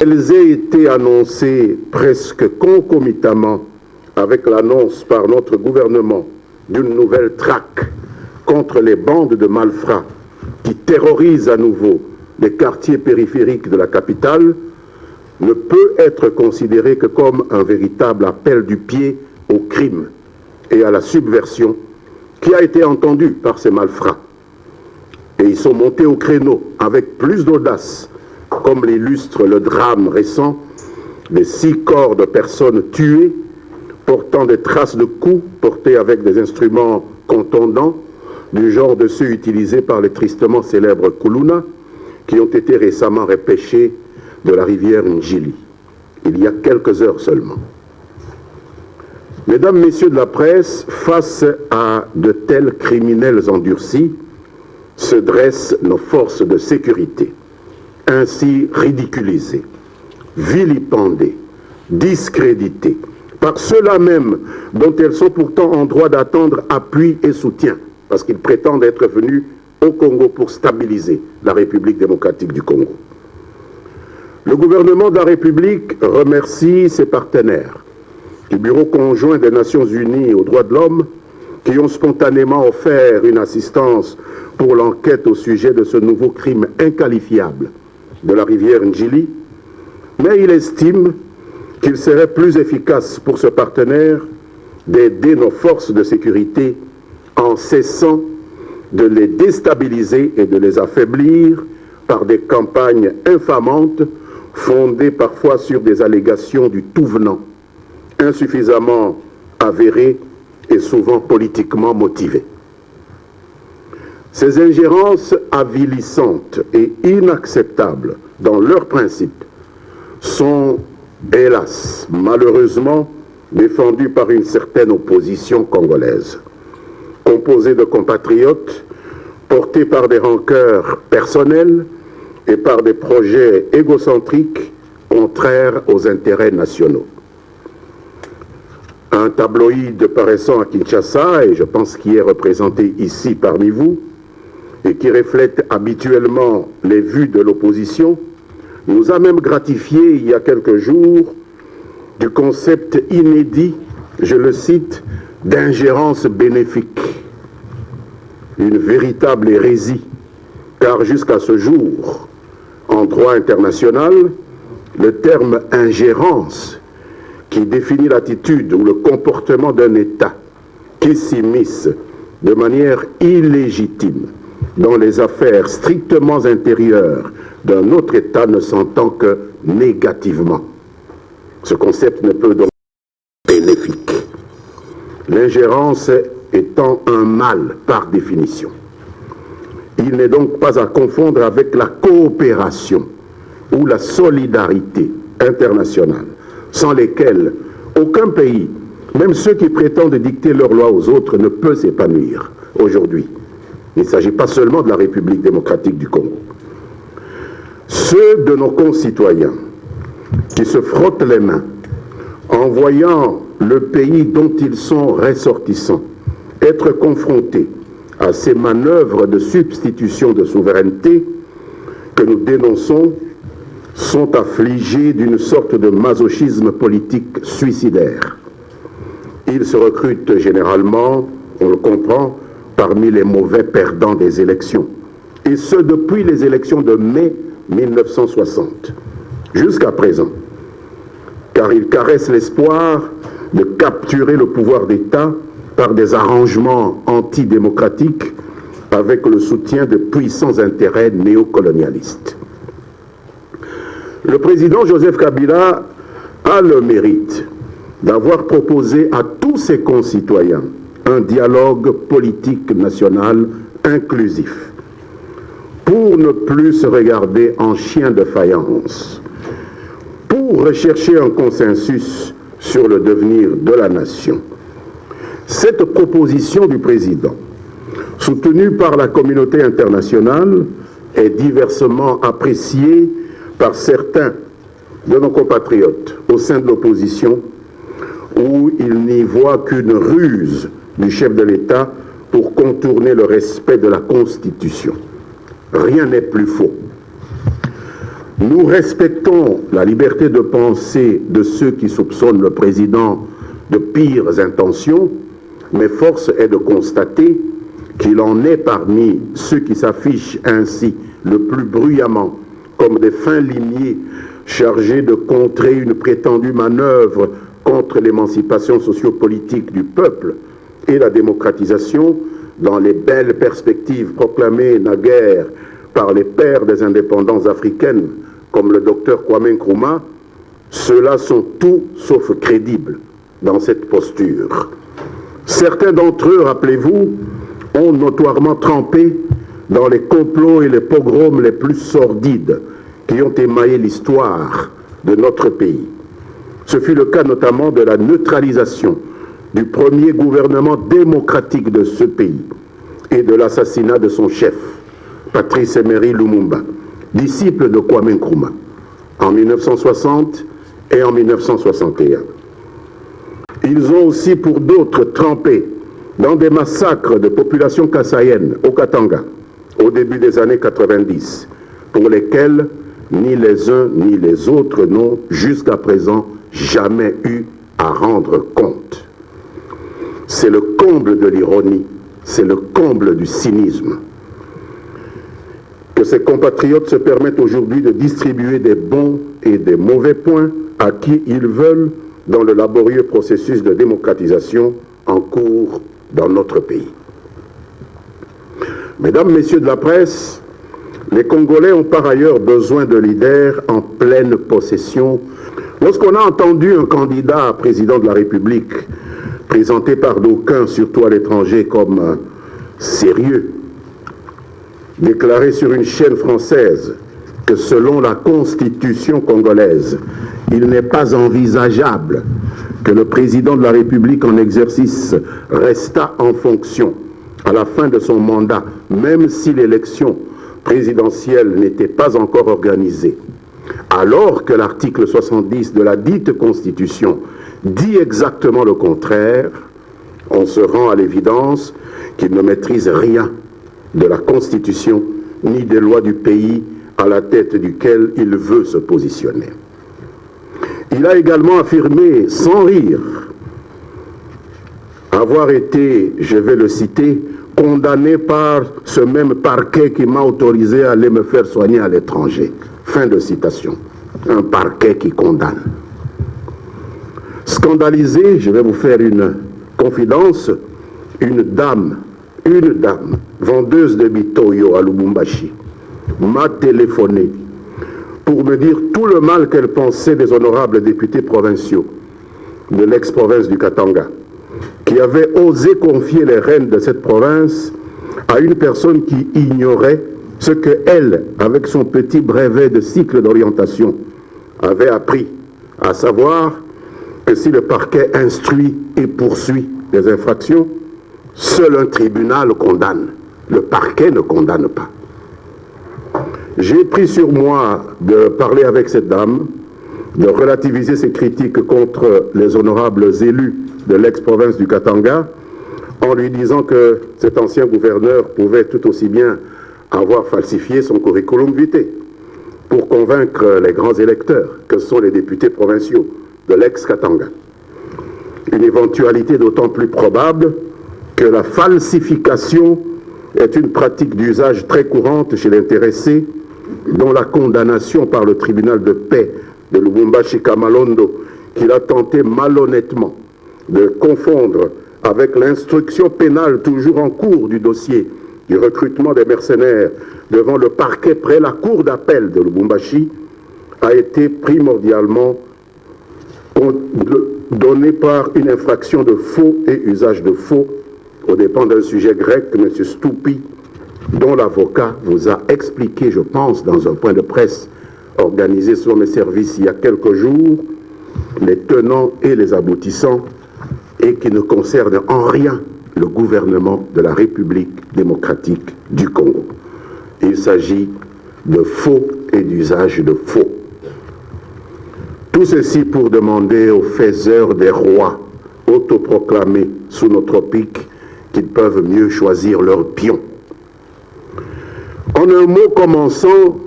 Elles aient été annoncées presque concomitamment avec l'annonce par notre gouvernement d'une nouvelle traque contre les bandes de malfrats qui terrorisent à nouveau les quartiers périphériques de la capitale, ne peut être considéré que comme un véritable appel du pied au crime et à la subversion qui a été entendu par ces malfrats. Et ils sont montés au créneau avec plus d'audace, comme l'illustre le drame récent des 6 corps de personnes tuées portant des traces de coups portés avec des instruments contondants du genre de ceux utilisés par les tristement célèbres Kuluna qui ont été récemment repêchés de la rivière Njili, il y a quelques heures seulement. Mesdames, Messieurs de la presse, face à de tels criminels endurcis, se dressent nos forces de sécurité, ainsi ridiculisées, vilipendées, discréditées, par ceux-là même dont elles sont pourtant en droit d'attendre appui et soutien, parce qu'ils prétendent être venus au Congo pour stabiliser la République démocratique du Congo. Le gouvernement de la République remercie ses partenaires du Bureau conjoint des Nations Unies aux droits de l'homme qui ont spontanément offert une assistance pour l'enquête au sujet de ce nouveau crime inqualifiable de la rivière Njili, mais il estime qu'il serait plus efficace pour ce partenaire d'aider nos forces de sécurité en cessant de les déstabiliser et de les affaiblir par des campagnes infamantes fondées parfois sur des allégations du tout venant, insuffisamment avérées et souvent politiquement motivées. Ces ingérences avilissantes et inacceptables dans leurs principes sont, hélas, malheureusement, défendues par une certaine opposition congolaise, composée de compatriotes portés par des rancœurs personnelles et par des projets égocentriques contraires aux intérêts nationaux. Un tabloïd paraissant à Kinshasa, et je pense qu'il est représenté ici parmi vous, et qui reflète habituellement les vues de l'opposition, nous a même gratifié il y a quelques jours du concept inédit, je le cite, d'ingérence bénéfique. Une véritable hérésie, car jusqu'à ce jour, en droit international, le terme ingérence, qui définit l'attitude ou le comportement d'un État qui s'immisce de manière illégitime dans les affaires strictement intérieures d'un autre État, ne s'entend que négativement. Ce concept ne peut donc être bénéfique. L'ingérence étant un mal par définition. Il n'est donc pas à confondre avec la coopération ou la solidarité internationale, sans lesquelles aucun pays, même ceux qui prétendent dicter leurs lois aux autres, ne peut s'épanouir aujourd'hui. Il ne s'agit pas seulement de la République démocratique du Congo. Ceux de nos concitoyens qui se frottent les mains en voyant le pays dont ils sont ressortissants être confrontés à ces manœuvres de substitution de souveraineté que nous dénonçons sont affligés d'une sorte de masochisme politique suicidaire. Ils se recrutent généralement, on le comprend, parmi les mauvais perdants des élections. Et ce, depuis les élections de mai 1960, jusqu'à présent. Car ils caressent l'espoir de capturer le pouvoir d'État par des arrangements antidémocratiques avec le soutien de puissants intérêts néocolonialistes. Le président Joseph Kabila a le mérite d'avoir proposé à tous ses concitoyens un dialogue politique national inclusif pour ne plus se regarder en chien de faïence, pour rechercher un consensus sur le devenir de la nation. Cette proposition du président, soutenue par la communauté internationale, est diversement appréciée par certains de nos compatriotes au sein de l'opposition, où ils n'y voient qu'une ruse du chef de l'État pour contourner le respect de la Constitution. Rien n'est plus faux. Nous respectons la liberté de pensée de ceux qui soupçonnent le président de pires intentions, mais force est de constater qu'il en est parmi ceux qui s'affichent ainsi le plus bruyamment comme des fins limiers chargés de contrer une prétendue manœuvre contre l'émancipation sociopolitique du peuple et la démocratisation dans les belles perspectives proclamées naguère par les pères des indépendances africaines comme le docteur Kwame Nkrumah. Ceux-là sont tout sauf crédibles dans cette posture. Certains d'entre eux, rappelez-vous, ont notoirement trempé dans les complots et les pogroms les plus sordides qui ont émaillé l'histoire de notre pays. Ce fut le cas notamment de la neutralisation du premier gouvernement démocratique de ce pays et de l'assassinat de son chef, Patrice Emery Lumumba, disciple de Kwame Nkrumah, en 1960 et en 1961. Ils ont aussi pour d'autres trempé dans des massacres de populations kassayennes au Katanga au début des années 90, pour lesquels ni les uns ni les autres n'ont jusqu'à présent jamais eu à rendre compte. C'est le comble de l'ironie, c'est le comble du cynisme que ces compatriotes se permettent aujourd'hui de distribuer des bons et des mauvais points à qui ils veulent dans le laborieux processus de démocratisation en cours dans notre pays. Mesdames, Messieurs de la presse, les Congolais ont par ailleurs besoin de leaders en pleine possession. Lorsqu'on a entendu un candidat à président de la République présenté par d'aucuns, surtout à l'étranger, comme sérieux, déclarer sur une chaîne française que selon la Constitution congolaise, il n'est pas envisageable que le président de la République en exercice restât en fonction à la fin de son mandat, même si l'élection présidentielle n'était pas encore organisée, alors que l'article 70 de la dite Constitution dit exactement le contraire, on se rend à l'évidence qu'il ne maîtrise rien de la Constitution ni des lois du pays à la tête duquel il veut se positionner. Il a également affirmé, sans rire, avoir été, je vais le citer, condamné par ce même parquet qui m'a autorisé à aller me faire soigner à l'étranger. Fin de citation. Un parquet qui condamne. Scandalisé, je vais vous faire une confidence, une dame, vendeuse de bitoyo à Lubumbashi, m'a téléphoné pour me dire tout le mal qu'elle pensait des honorables députés provinciaux de l'ex-province du Katanga, qui avaient osé confier les rênes de cette province à une personne qui ignorait ce que elle, avec son petit brevet de cycle d'orientation, avait appris, à savoir que si le parquet instruit et poursuit des infractions, seul un tribunal condamne. Le parquet ne condamne pas. J'ai pris sur moi de parler avec cette dame, de relativiser ses critiques contre les honorables élus de l'ex-province du Katanga, en lui disant que cet ancien gouverneur pouvait tout aussi bien avoir falsifié son curriculum vitae pour convaincre les grands électeurs que sont les députés provinciaux de l'ex-Katanga. Une éventualité d'autant plus probable que la falsification est une pratique d'usage très courante chez l'intéressé, dont la condamnation par le tribunal de paix de Lubumbashi-Kamalondo, qu'il a tenté malhonnêtement de confondre avec l'instruction pénale toujours en cours du dossier du recrutement des mercenaires devant le parquet près la cour d'appel de Lubumbashi, a été primordialement donnée par une infraction de faux et usage de faux aux dépens d'un sujet grec, M. Stoupi, dont l'avocat vous a expliqué, je pense, dans un point de presse organisé sur mes services il y a quelques jours, les tenants et les aboutissants, et qui ne concerne en rien le gouvernement de la République démocratique du Congo. Il s'agit de faux et d'usage de faux. Tout ceci pour demander aux faiseurs des rois autoproclamés sous nos tropiques qu'ils peuvent mieux choisir leurs pions. En un mot commençant,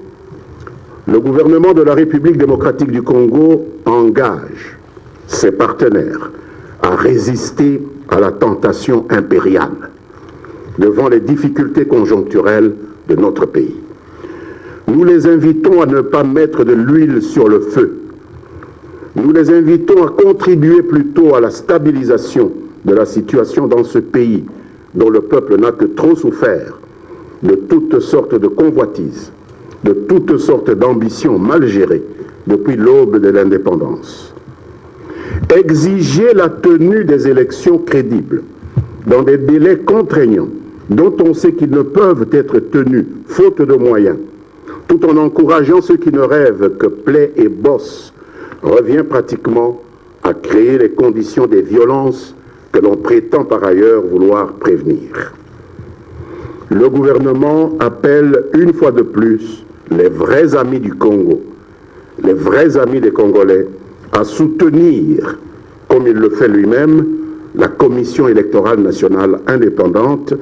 Le gouvernement de la République démocratique du Congo engage ses partenaires à résister à la tentation impériale devant les difficultés conjoncturelles de notre pays. Nous les invitons à ne pas mettre de l'huile sur le feu. Nous les invitons à contribuer plutôt à la stabilisation de la situation dans ce pays dont le peuple n'a que trop souffert de toutes sortes de convoitises, de toutes sortes d'ambitions mal gérées depuis l'aube de l'indépendance. Exiger la tenue des élections crédibles dans des délais contraignants dont on sait qu'ils ne peuvent être tenus faute de moyens, tout en encourageant ceux qui ne rêvent que plaie et bosse, revient pratiquement à créer les conditions des violences que l'on prétend par ailleurs vouloir prévenir. Le gouvernement appelle une fois de plus les vrais amis du Congo, les vrais amis des Congolais, à soutenir, comme il le fait lui-même, la Commission électorale nationale indépendante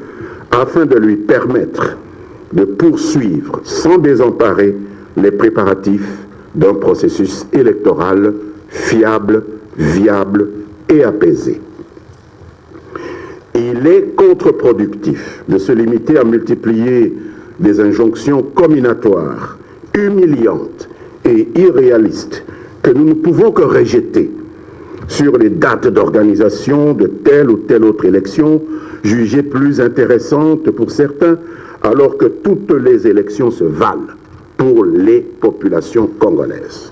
afin de lui permettre de poursuivre sans désemparer les préparatifs d'un processus électoral fiable, viable et apaisé. Il est contre-productif de se limiter à multiplier des injonctions combinatoires, humiliantes et irréalistes que nous ne pouvons que rejeter sur les dates d'organisation de telle ou telle autre élection, jugées plus intéressantes pour certains, alors que toutes les élections se valent pour les populations congolaises.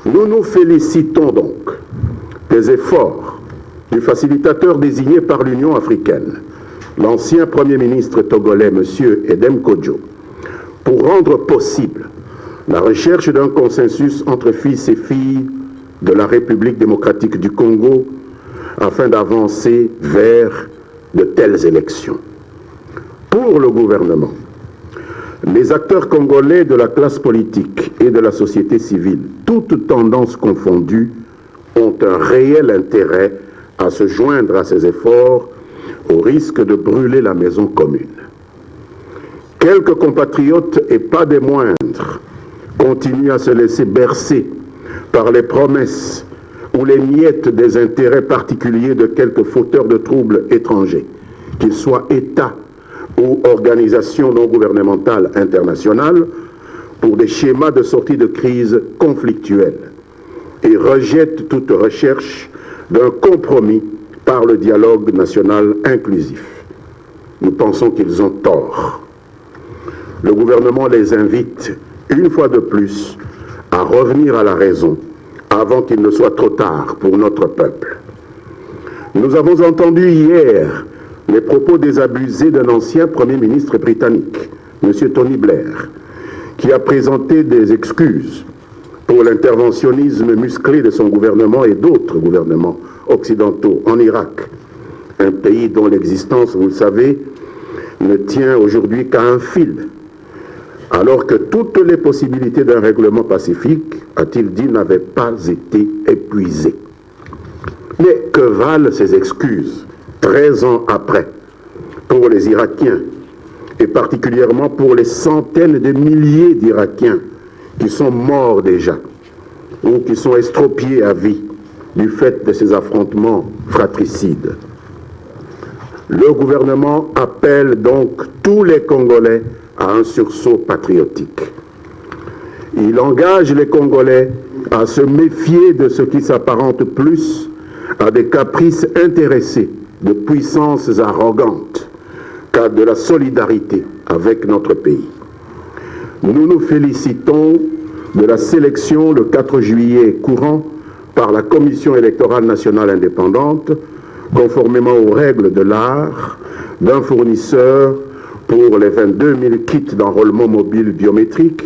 Nous nous félicitons donc des efforts du facilitateur désigné par l'Union africaine, l'ancien Premier ministre togolais, M. Edem Kodjo, pour rendre possible la recherche d'un consensus entre fils et filles de la République démocratique du Congo afin d'avancer vers de telles élections. Pour le gouvernement, les acteurs congolais de la classe politique et de la société civile, toutes tendances confondues, ont un réel intérêt à se joindre à ces efforts au risque de brûler la maison commune. Quelques compatriotes, et pas des moindres, continuent à se laisser bercer par les promesses ou les miettes des intérêts particuliers de quelques fauteurs de troubles étrangers, qu'ils soient États ou organisations non gouvernementales internationales, pour des schémas de sortie de crise conflictuelle, et rejettent toute recherche d'un compromis par le dialogue national inclusif. Nous pensons qu'ils ont tort. Le gouvernement les invite, une fois de plus, à revenir à la raison avant qu'il ne soit trop tard pour notre peuple. Nous avons entendu hier les propos désabusés d'un ancien Premier ministre britannique, M. Tony Blair, qui a présenté des excuses pour l'interventionnisme musclé de son gouvernement et d'autres gouvernements occidentaux en Irak, un pays dont l'existence, vous le savez, ne tient aujourd'hui qu'à un fil, alors que toutes les possibilités d'un règlement pacifique, a-t-il dit, n'avaient pas été épuisées. Mais que valent ces excuses 13 ans après pour les Irakiens, et particulièrement pour les centaines de milliers d'Irakiens qui sont morts déjà, ou qui sont estropiés à vie du fait de ces affrontements fratricides. Le gouvernement appelle donc tous les Congolais à un sursaut patriotique. Il engage les Congolais à se méfier de ce qui s'apparente plus à des caprices intéressés de puissances arrogantes qu'à de la solidarité avec notre pays. Nous nous félicitons de la sélection le 4 juillet courant par la Commission électorale nationale indépendante, conformément aux règles de l'art, d'un fournisseur pour les 22 000 kits d'enrôlement mobile biométrique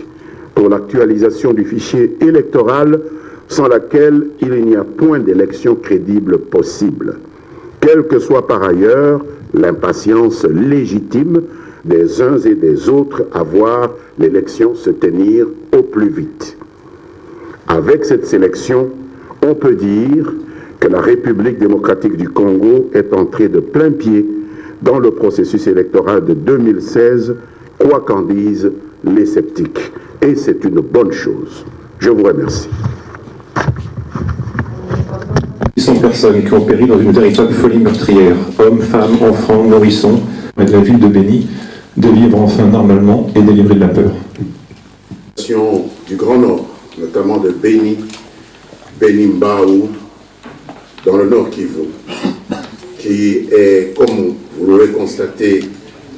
pour l'actualisation du fichier électoral, sans laquelle il n'y a point d'élection crédible possible, quelle que soit par ailleurs l'impatience légitime des uns et des autres à voir l'élection se tenir au plus vite. Avec cette sélection, on peut dire que la République démocratique du Congo est entrée de plein pied dans le processus électoral de 2016, quoi qu'en disent les sceptiques. Et c'est une bonne chose. Je vous remercie. 800 personnes qui ont péri dans une véritable folie meurtrière. Hommes, femmes, enfants, nourrissons, de la ville de Béni, de vivre enfin normalement et délivrer de la peur. Du Grand Nord, notamment de Béni, Béni-Mbao, dans le Nord Kivu, qui est, comme vous l'aurez constaté,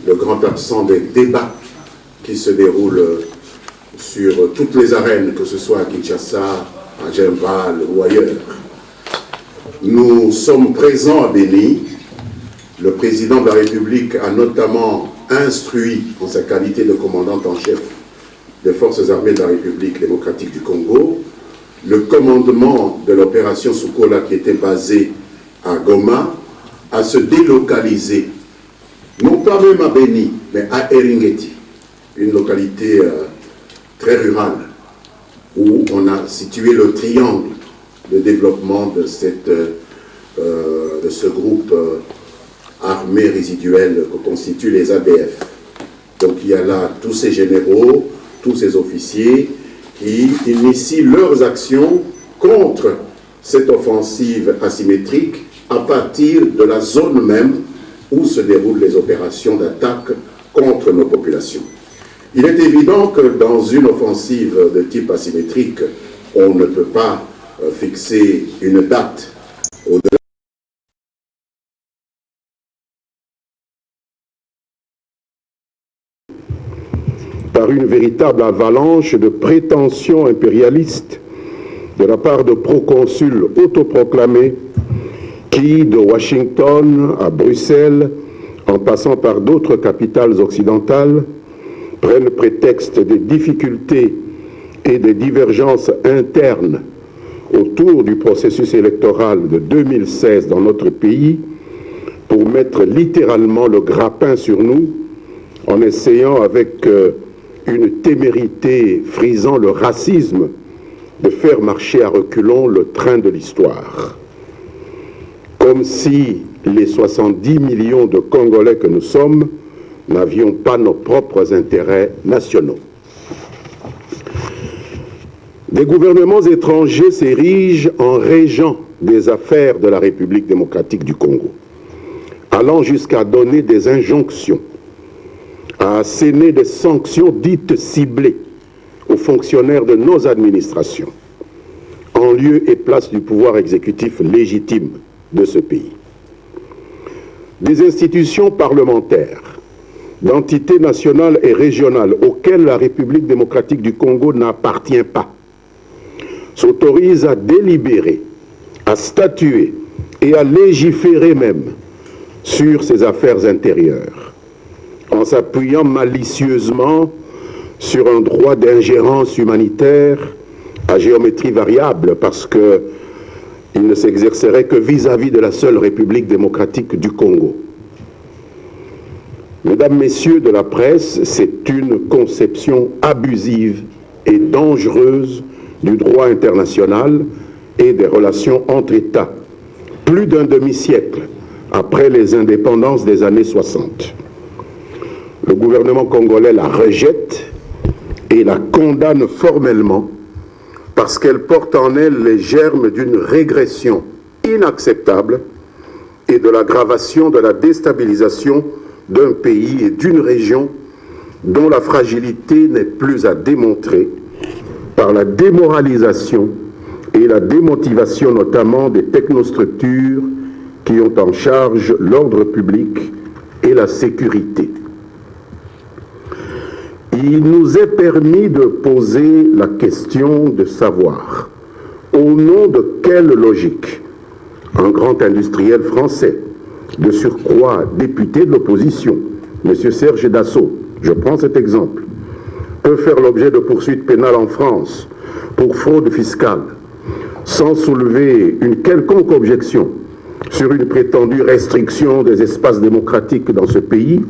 le grand absent des débats qui se déroulent sur toutes les arènes, que ce soit à Kinshasa, à Genval ou ailleurs. Nous sommes présents à Béni. Le président de la République a notamment instruit, en sa qualité de commandant en chef des forces armées de la République démocratique du Congo, le commandement de l'opération Soukola qui était basé à Goma, à se délocaliser, non pas même à Béni, mais à Eringeti, une localité très rurale, où on a situé le triangle de développement de, de ce groupe armé résiduel que constituent les ADF. Donc il y a là tous ces généraux, tous ces officiers qui initient leurs actions contre cette offensive asymétrique à partir de la zone même où se déroulent les opérations d'attaque contre nos populations. Il est évident que dans une offensive de type asymétrique, on ne peut pas fixer une date au-delà. Par une véritable avalanche de prétentions impérialistes de la part de proconsuls autoproclamés qui, de Washington à Bruxelles, en passant par d'autres capitales occidentales, prennent prétexte des difficultés et des divergences internes autour du processus électoral de 2016 dans notre pays pour mettre littéralement le grappin sur nous en essayant avec une témérité frisant le racisme de faire marcher à reculons le train de l'histoire. Comme si les 70 millions de Congolais que nous sommes n'avions pas nos propres intérêts nationaux. Des gouvernements étrangers s'érigent en régents des affaires de la République démocratique du Congo, allant jusqu'à donner des injonctions, à asséner des sanctions dites ciblées aux fonctionnaires de nos administrations, en lieu et place du pouvoir exécutif légitime de ce pays. Des institutions parlementaires, d'entités nationales et régionales auxquelles la République démocratique du Congo n'appartient pas, s'autorisent à délibérer, à statuer et à légiférer même sur ces affaires intérieures, en s'appuyant malicieusement sur un droit d'ingérence humanitaire à géométrie variable, parce qu'il ne s'exercerait que vis-à-vis de la seule République démocratique du Congo. Mesdames, Messieurs de la presse, c'est une conception abusive et dangereuse du droit international et des relations entre États, plus d'un demi-siècle après les indépendances des années 60. Le gouvernement congolais la rejette et la condamne formellement parce qu'elle porte en elle les germes d'une régression inacceptable et de l'aggravation de la déstabilisation d'un pays et d'une région dont la fragilité n'est plus à démontrer par la démoralisation et la démotivation notamment des technostructures qui ont en charge l'ordre public et la sécurité. Il nous est permis de poser la question de savoir au nom de quelle logique un grand industriel français, de surcroît député de l'opposition, M. Serge Dassault, je prends cet exemple, peut faire l'objet de poursuites pénales en France pour fraude fiscale, sans soulever une quelconque objection sur une prétendue restriction des espaces démocratiques dans ce pays,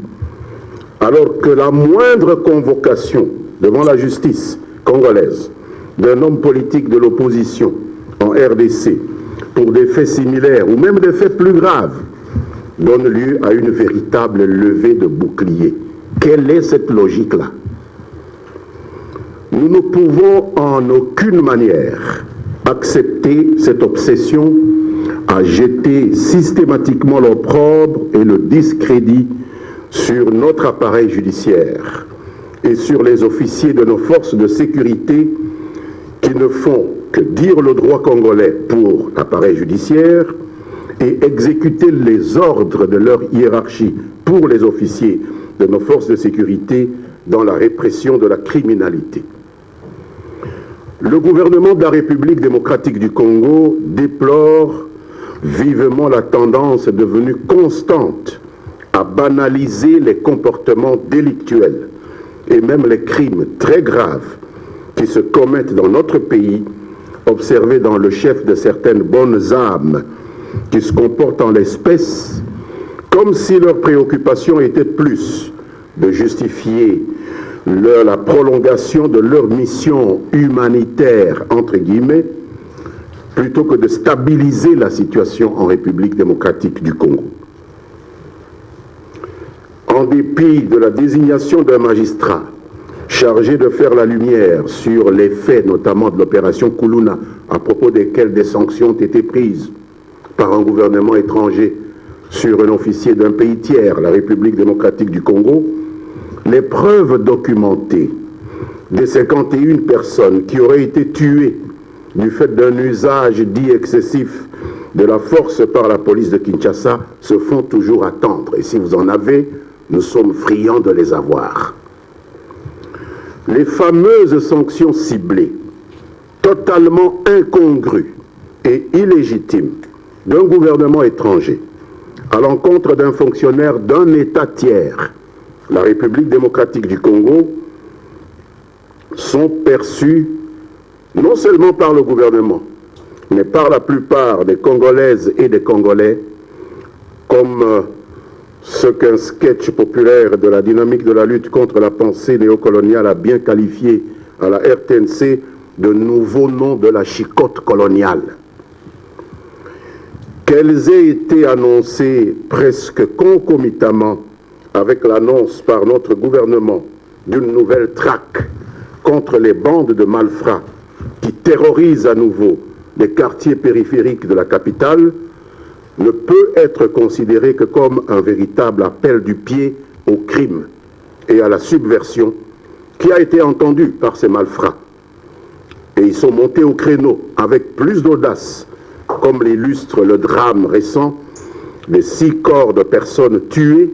alors que la moindre convocation devant la justice congolaise d'un homme politique de l'opposition en RDC pour des faits similaires ou même des faits plus graves donne lieu à une véritable levée de bouclier. Quelle est cette logique-là? Nous ne pouvons en aucune manière accepter cette obsession à jeter systématiquement l'opprobre et le discrédit sur notre appareil judiciaire et sur les officiers de nos forces de sécurité qui ne font que dire le droit congolais pour l'appareil judiciaire et exécuter les ordres de leur hiérarchie pour les officiers de nos forces de sécurité dans la répression de la criminalité. Le gouvernement de la République démocratique du Congo déplore vivement la tendance devenue constante à banaliser les comportements délictuels et même les crimes très graves qui se commettent dans notre pays, observés dans le chef de certaines bonnes âmes qui se comportent en l'espèce comme si leur préoccupation était plus de justifier la prolongation de leur mission humanitaire, entre guillemets, plutôt que de stabiliser la situation en République démocratique du Congo. En dépit de la désignation d'un magistrat chargé de faire la lumière sur les faits, notamment de l'opération Kuluna, à propos desquels des sanctions ont été prises par un gouvernement étranger sur un officier d'un pays tiers, la République démocratique du Congo, les preuves documentées des 51 personnes qui auraient été tuées du fait d'un usage dit excessif de la force par la police de Kinshasa se font toujours attendre. Et si vous en avez, nous sommes friands de les avoir. Les fameuses sanctions ciblées, totalement incongrues et illégitimes d'un gouvernement étranger à l'encontre d'un fonctionnaire d'un État tiers, la République démocratique du Congo, sont perçues non seulement par le gouvernement, mais par la plupart des Congolaises et des Congolais comme ce qu'un sketch populaire de la dynamique de la lutte contre la pensée néocoloniale a bien qualifié à la RTNC de nouveau nom de la chicotte coloniale. Qu'elles aient été annoncées presque concomitamment avec l'annonce par notre gouvernement d'une nouvelle traque contre les bandes de malfrats qui terrorisent à nouveau les quartiers périphériques de la capitale, ne peut être considéré que comme un véritable appel du pied au crime et à la subversion qui a été entendu par ces malfrats. Et ils sont montés au créneau avec plus d'audace, comme l'illustre le drame récent des 6 corps de personnes tuées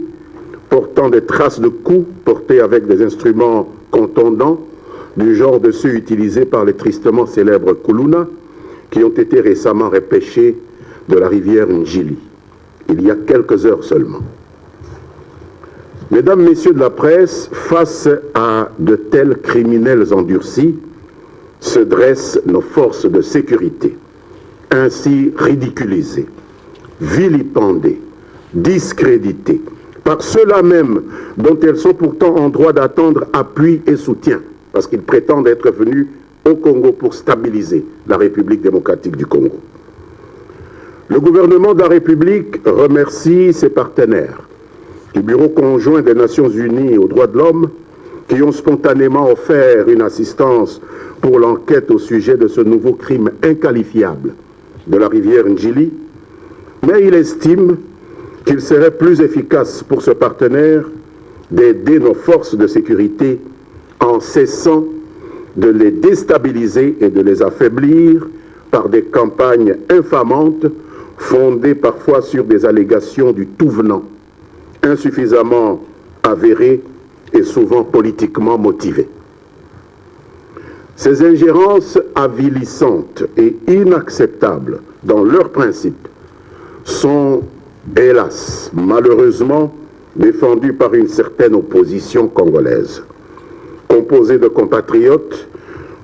portant des traces de coups portés avec des instruments contondants du genre de ceux utilisés par les tristement célèbres Kuluna qui ont été récemment repêchés de la rivière Njili, il y a quelques heures seulement. Mesdames, Messieurs de la presse, face à de tels criminels endurcis, se dressent nos forces de sécurité, ainsi ridiculisées, vilipendées, discréditées, par ceux-là même dont elles sont pourtant en droit d'attendre appui et soutien, parce qu'ils prétendent être venus au Congo pour stabiliser la République démocratique du Congo. Le gouvernement de la République remercie ses partenaires du Bureau conjoint des Nations Unies aux droits de l'homme qui ont spontanément offert une assistance pour l'enquête au sujet de ce nouveau crime inqualifiable de la rivière Njili, mais il estime qu'il serait plus efficace pour ce partenaire d'aider nos forces de sécurité en cessant de les déstabiliser et de les affaiblir par des campagnes infamantes fondées parfois sur des allégations du tout venant, insuffisamment avérées et souvent politiquement motivées. Ces ingérences avilissantes et inacceptables dans leurs principes sont, hélas, malheureusement, défendues par une certaine opposition congolaise, composée de compatriotes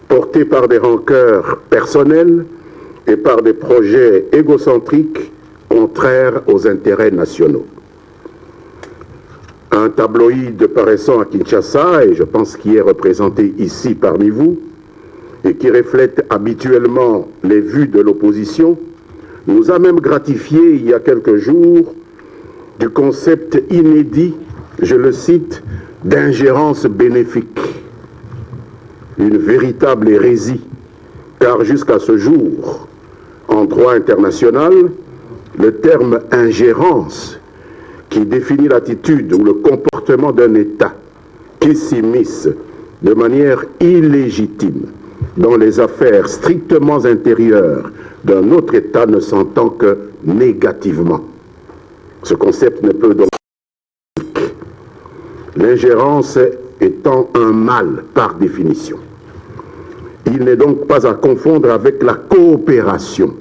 portés par des rancœurs personnelles et par des projets égocentriques contraires aux intérêts nationaux. Un tabloïd paraissant à Kinshasa, et je pense qu'il est représenté ici parmi vous, et qui reflète habituellement les vues de l'opposition, nous a même gratifié il y a quelques jours du concept inédit, je le cite, d'ingérence bénéfique. une véritable hérésie, car jusqu'à ce jour, en droit international, le terme « ingérence » qui définit l'attitude ou le comportement d'un État qui s'immisce de manière illégitime dans les affaires strictement intérieures d'un autre État ne s'entend que négativement. Ce concept ne peut donc l'ingérence étant un mal par définition. Il n'est donc pas à confondre avec la coopération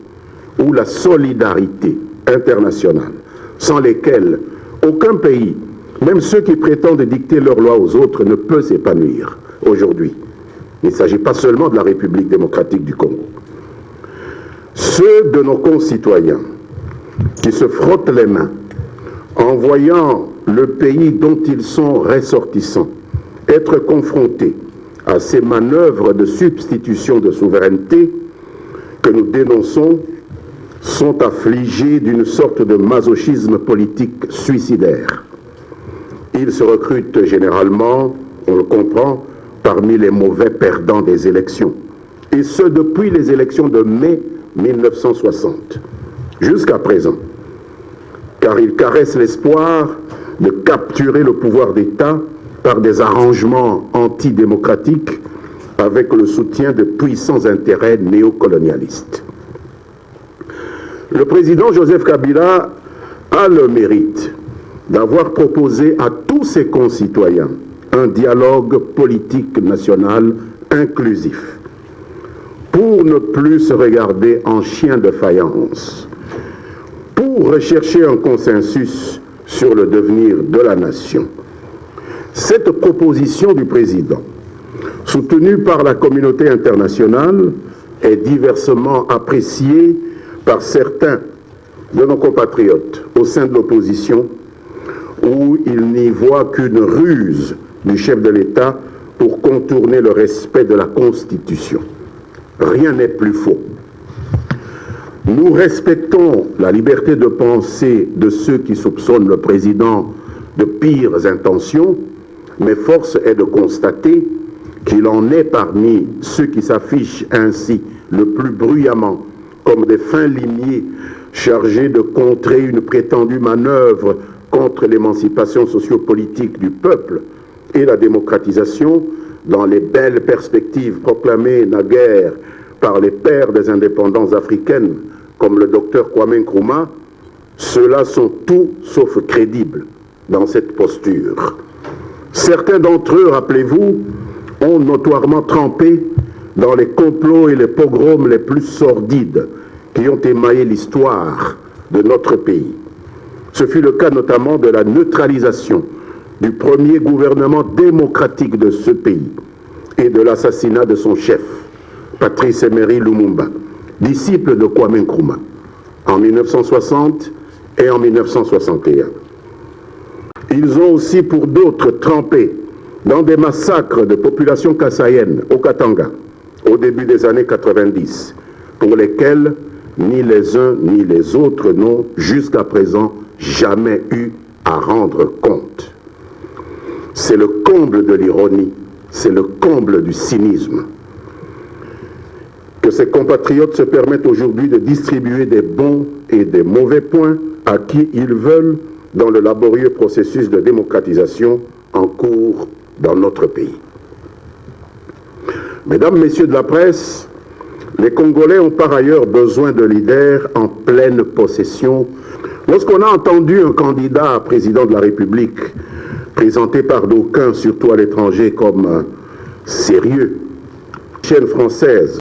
ou la solidarité internationale, sans lesquelles aucun pays, même ceux qui prétendent dicter leurs lois aux autres, ne peut s'épanouir aujourd'hui. Il ne s'agit pas seulement de la République démocratique du Congo. Ceux de nos concitoyens qui se frottent les mains en voyant le pays dont ils sont ressortissants être confrontés à ces manœuvres de substitution de souveraineté que nous dénonçons sont affligés d'une sorte de masochisme politique suicidaire. Ils se recrutent généralement, on le comprend, parmi les mauvais perdants des élections. Et ce, depuis les élections de mai 1960, jusqu'à présent. Car ils caressent l'espoir de capturer le pouvoir d'État par des arrangements antidémocratiques avec le soutien de puissants intérêts néocolonialistes. Le président Joseph Kabila a le mérite d'avoir proposé à tous ses concitoyens un dialogue politique national inclusif pour ne plus se regarder en chien de faïence, pour rechercher un consensus sur le devenir de la nation. Cette proposition du président, soutenue par la communauté internationale, est diversement appréciée par certains de nos compatriotes au sein de l'opposition, où ils n'y voient qu'une ruse du chef de l'État pour contourner le respect de la Constitution. Rien n'est plus faux. Nous respectons la liberté de pensée de ceux qui soupçonnent le président de pires intentions, mais force est de constater qu'il en est parmi ceux qui s'affichent ainsi le plus bruyamment comme des fins limiers chargés de contrer une prétendue manœuvre contre l'émancipation sociopolitique du peuple et la démocratisation dans les belles perspectives proclamées naguère par les pères des indépendances africaines comme le docteur Kwame Nkrumah. Ceux-là sont tout sauf crédibles dans cette posture. Certains d'entre eux, rappelez-vous, ont notoirement trempé dans les complots et les pogroms les plus sordides qui ont émaillé l'histoire de notre pays. Ce fut le cas notamment de la neutralisation du premier gouvernement démocratique de ce pays et de l'assassinat de son chef, Patrice Emery Lumumba, disciple de Kwame Nkrumah, en 1960 et en 1961. Ils ont aussi pour d'autres trempé dans des massacres de populations kassaïennes au Katanga au début des années 90, pour lesquels ni les uns ni les autres n'ont jusqu'à présent jamais eu à rendre compte. C'est le comble de l'ironie, c'est le comble du cynisme que ces compatriotes se permettent aujourd'hui de distribuer des bons et des mauvais points à qui ils veulent dans le laborieux processus de démocratisation en cours dans notre pays. Mesdames, Messieurs de la presse, les Congolais ont par ailleurs besoin de leaders en pleine possession. Lorsqu'on a entendu un candidat à président de la République présenté par d'aucuns, surtout à l'étranger, comme sérieux, chaîne française,